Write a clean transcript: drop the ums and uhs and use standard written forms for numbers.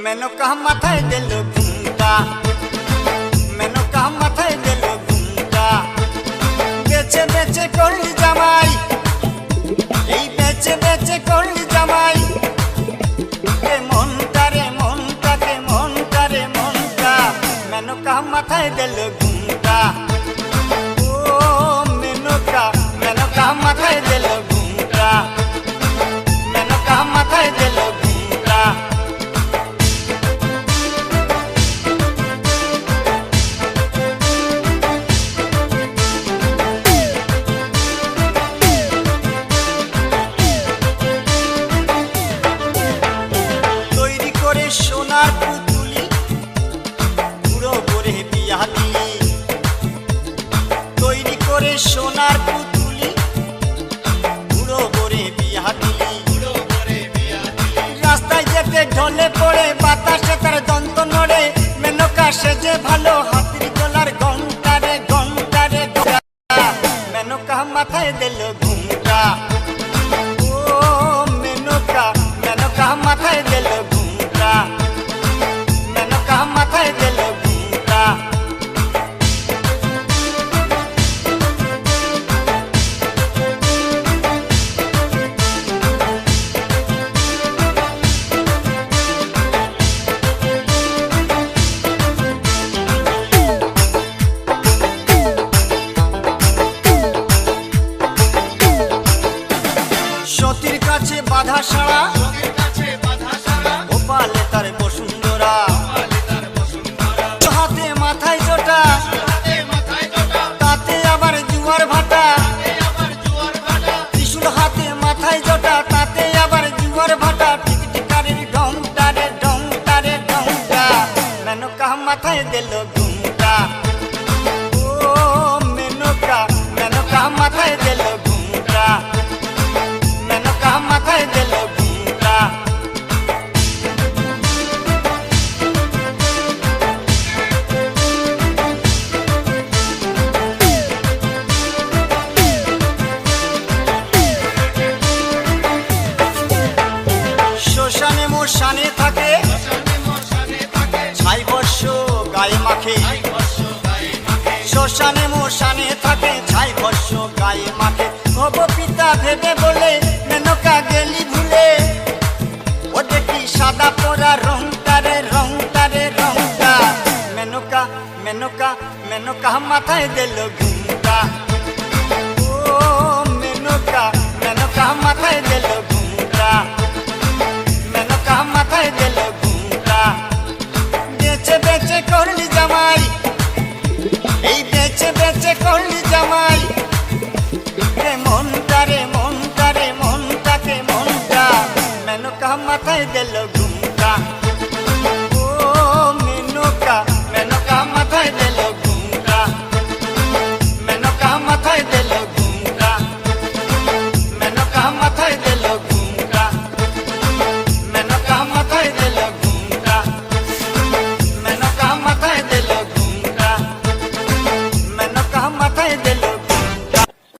মেনকা মাথায় দিল ঘুমটা, মেনকা মাথায় দিল ঘুমটা। বেচে বেচে করলি জামাই, এই বেচে বেচে করলি জামাই। রে মনটা রে মনটা, রে মনটা রে মনটা, মেনকা মাথায় দিল ঘুমটা। ও মেনকা, মেনকা মাথায় দিল ঘুমটা, মেনকা মাথায় দিল ঘুমটা। তৈরি করে সোনার পুতুলি, বুড়ো করে বিয়া দিলি। তৈরি করে সোনার পুতুলি, বুড়ো করে বিয়া দিলি। রাস্তায় যেতে ঢলে পড়ে বাতাসে তার দন্ত নড়ে। মেনকা সেজে ভালো হাতির গলার ঘন্টা রে ঘন্টা রে ঘন্টা, মেনকা মাথায় দিল ঘুমটা। ও মেনকা, মেনকা মাথায় দিল ঘুমটা, মেনকা মাথায় দিল ঘুমটা। সতীর কাছে বাধা সারা, গোপালে তার বসুন্ধরা। হাতে মাথায় জোটা, তাতে আবার জুয়ার ভাটা। ত্রিশূল হাতে মাথায় জোটা, তাতে আবার জুয়ার ভাটা। টিকটিকারের ঢংটা রে ঢংটা রে ঢংটা, মেনকা মাথায় দিল ঘুমটা। ও মেনকা, মেনকা মাথায় দিল ঘুমটা, মেনকা মাথায় দিল ঘুমটা। শ্মশানে মোশানে থাকে, ছাই বর্ষ গায়ে মাখে। শ্মশানে মোশানে থাকে, ছাই বর্ষ গায়ে মাখে। ভব পিতা ভেবে বলে মেনকা গেলি ভুলে। ও দেখি সাদা পরা রংটা রে রংটা রে রংটা, মেনকা, মেনকা, মেনকা মাথায় দিল ঘুমটা। ও মেনকা, মেনকা মাথায় দিল ঘুমটা, মেনকা মাথায় দিল ঘুমটা। বেচে বেচে করলি জামাই, এই বেচে বেচে করলি জামাই। রে মনটা রে মনটা রে মনটা, কে মনটা, মেনকা মাথায় দিল